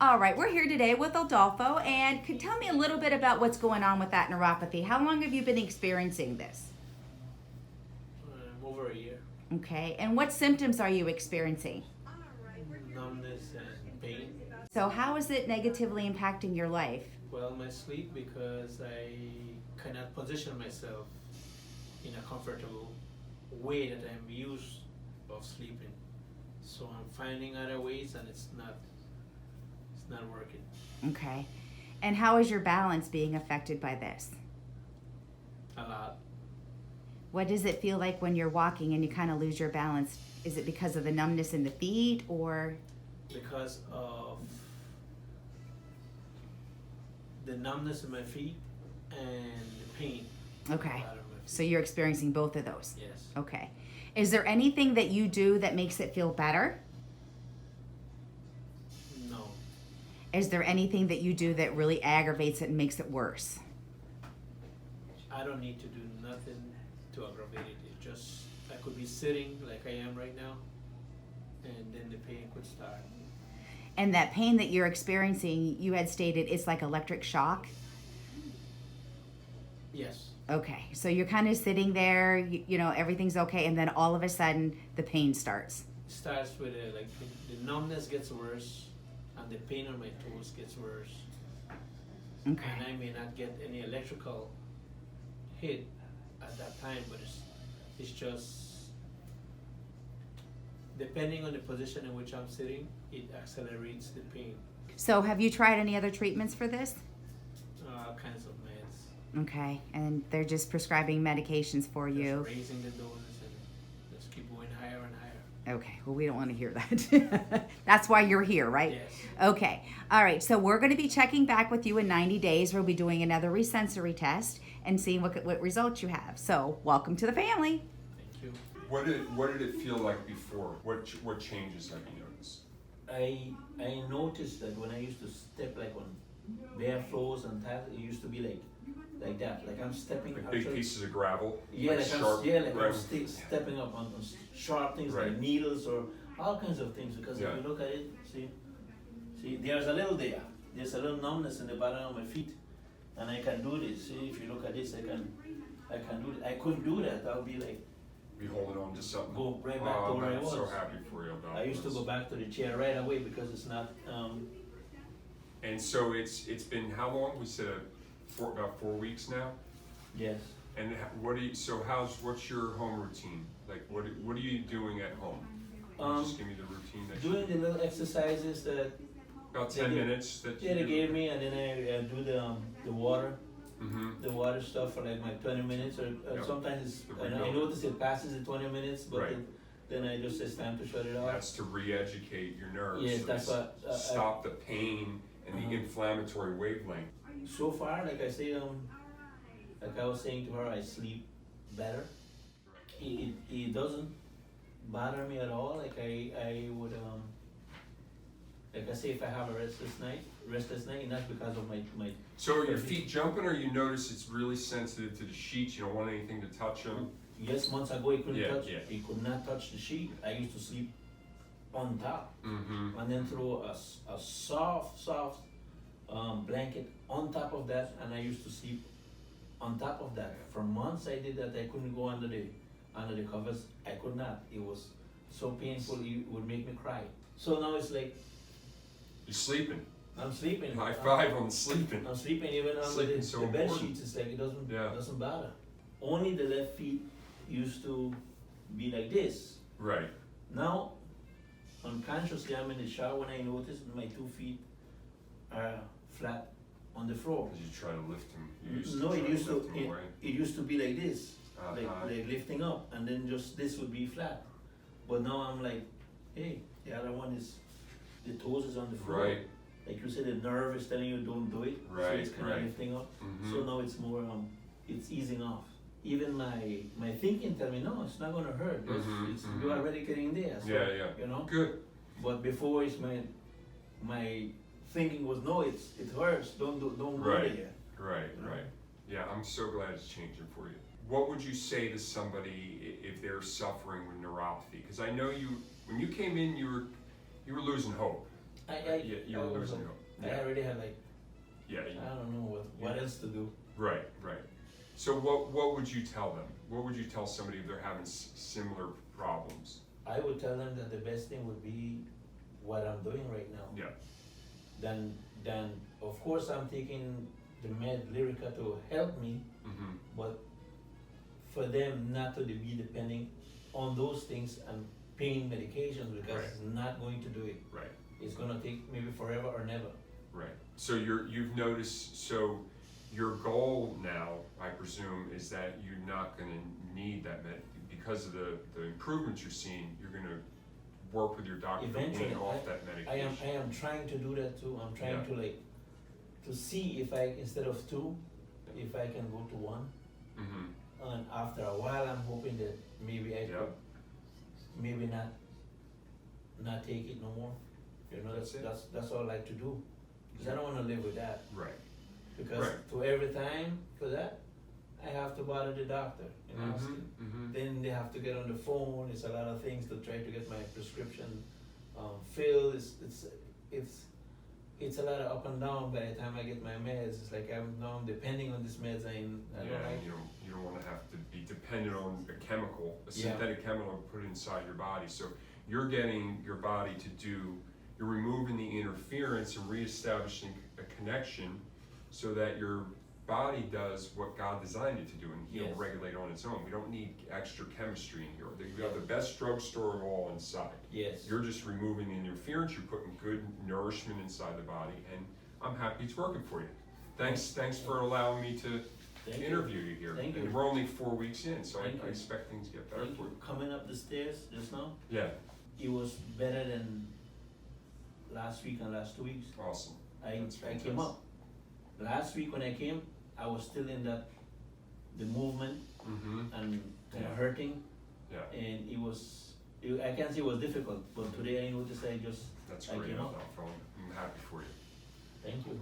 All right, we're here today with Adolfo, and could tell me a little bit about what's going on with that neuropathy. How long have you been experiencing this? Over a year. Okay, and what symptoms are you experiencing? Numbness and pain. So how is it negatively impacting your life? Well, my sleep, because I cannot position myself in a comfortable way that I'm used of sleeping. So I'm finding other ways, and it's not working. Okay, and how is your balance being affected by this? A lot. What does it feel like when you're walking and you kind of lose your balance? Is it because of the numbness in the feet, or? Because of the numbness in my feet and the pain. Okay, so you're experiencing both of those? Yes. Okay. Is there anything that you do that makes it feel better? No. Is there anything that you do that really aggravates it and makes it worse? I don't need to do nothing to aggravate it. It just, I could be sitting like I am right now, and then the pain could start. And that pain that you're experiencing, you had stated it's like electric shock? Yes. Okay, so you're kind of sitting there, you know, everything's okay, and then all of a sudden the pain starts. It starts with the numbness gets worse, and the pain on my toes gets worse. Okay. And I may not get any electrical hit at that time, but it's just, depending on the position in which I'm sitting, it accelerates the pain. So have you tried any other treatments for this? All kinds of meds. Okay, and they're just prescribing medications for you. Just raising the doses and just keep going higher and higher. Okay, well, we don't want to hear that. That's why you're here, right? Yes. Okay, all right, so we're going to be checking back with you in 90 days. We'll be doing another resensory test and seeing what results you have. So, welcome to the family. Thank you. What did it feel like before? What changes have you noticed? I noticed that when I used to step like on bare floors and that, it used to be like that. Like I'm stepping Like big pieces of gravel? Yeah, like sharp I'm stepping up on sharp things Right. like needles or all kinds of things. Because Yeah. if you look at it, see, there's a little there. There's a little numbness in the bottom of my feet, and I can do this. See, if you look at this, I can do it. I couldn't do that. I'll be like, Be holding on to something? go right back to where I I'm was. so happy for you about I used to this. go back to the chair right away because it's not. And so it's been how long? We said about 4 weeks now? Yes. And what's your home routine? Like what are you doing at home? Can you just give me the routine that Doing the little exercises that about 10 minutes that they you gave me, and then I do the water. Mm-hmm. The water stuff for like my 20 minutes, or Yep. sometimes The and I rebuild. notice it passes the 20 minutes, but Right. then I just it's time to shut it off. That's to re-educate your nerves. Yes, so that's they what stop the pain and the Uh-huh. inflammatory wavelength. So far, like I say, like I was saying to her, I sleep better. It doesn't bother me at all. Like I would like I say, if I have a restless night, and that's because of my. So are your feet jumping, or you notice it's really sensitive to the sheets? You don't want anything to touch them? Yes, months ago it couldn't Yeah, touch. yeah. It could not touch the sheet. I used to sleep on top, Mm-hmm. and then throw a soft blanket on top of that, and I used to sleep on top of that. For months I did that. I couldn't go under the covers. I could not. It was so painful. It would make me cry. So now it's like You're sleeping. I'm sleeping. High five on sleeping. I'm sleeping even under Sleeping's so the bed important. sheets. It's like it doesn't Yeah. bother. Only the left feet used to be like this. Right. Now, unconsciously, I'm in the shower when I notice my 2 feet are flat on the floor. Because you try to lift them. You It try to lift them away. used to be like this, Uh-huh. like lifting up, and then just this would be flat. But now I'm like, hey, the other one is, the toes is on the floor. Right. Like you said, the nerve is telling you don't do it, so Right, it's kind right. of lifting up. Mhm. So now it's more, it's easing off. Even my thinking tell me, no, it's not gonna hurt. You're already getting there. So, Yeah, yeah. You know. Good. But before it's my thinking was, no, it hurts. Don't go Right. there. Right, You know? right. Yeah, I'm so glad it's changing for you. What would you say to somebody if they're suffering with neuropathy? Because I know when you came in, you were losing hope. You're losing hope. I already had like, Yeah. I don't know what else to do. Right. So what would you tell them? What would you tell somebody if they're having similar problems? I would tell them that the best thing would be what I'm doing right now. Yeah. Then of course I'm taking the med Lyrica to help me, Mm-hmm. but for them not to be depending on those things and pain medications, because Right. it's not going to do it. Right. It's gonna take maybe forever or never. Right. So you've noticed. So your goal now, I presume, is that you're not going to need that because of the improvements you're seeing. You're going to work with your doctor to Eventually, wean off that medication. I am trying to do that too. I'm trying Yeah. to see if I, instead of 2, if I can go to 1. Mm-hmm. And after a while, I'm hoping that maybe I Yeah. could, maybe not take it no more. You know, That's it. that's all I like to do. Because I don't want to live with that. Right. Because Right. to every time for that, I have to bother the doctor and ask him. Mm-hmm. Then they have to get on the phone. It's a lot of things to try to get my prescription filled. It's a lot of up and down by the time I get my meds. It's like I'm depending on this meds. I don't Yeah, like. you don't want to have to be dependent on a chemical, a Yeah. synthetic chemical put inside your body. So you're getting your body to do, you're removing the interference and reestablishing a connection so that your body does what God designed it to do and heal, Yes. regulate on its own. We don't need extra chemistry in here. We have the best drugstore of all inside. Yes. You're just removing the interference, you're putting good nourishment inside the body, and I'm happy it's working for you. Thanks for allowing me to Thank you. interview you here. Thank And you. we're only 4 weeks in, so I Thank you. expect things to get better Thank for you. you. Coming up the stairs just now, Yeah, it was better than last week and last 2 weeks. awesome. I That's came fantastic. up. Last week when I came, I was still in the movement Mm-hmm, and kind Yeah. of hurting, yeah, and I can't say it was difficult, but today I noticed that's I great, came up. Adolfo. I'm happy for you. Thank you.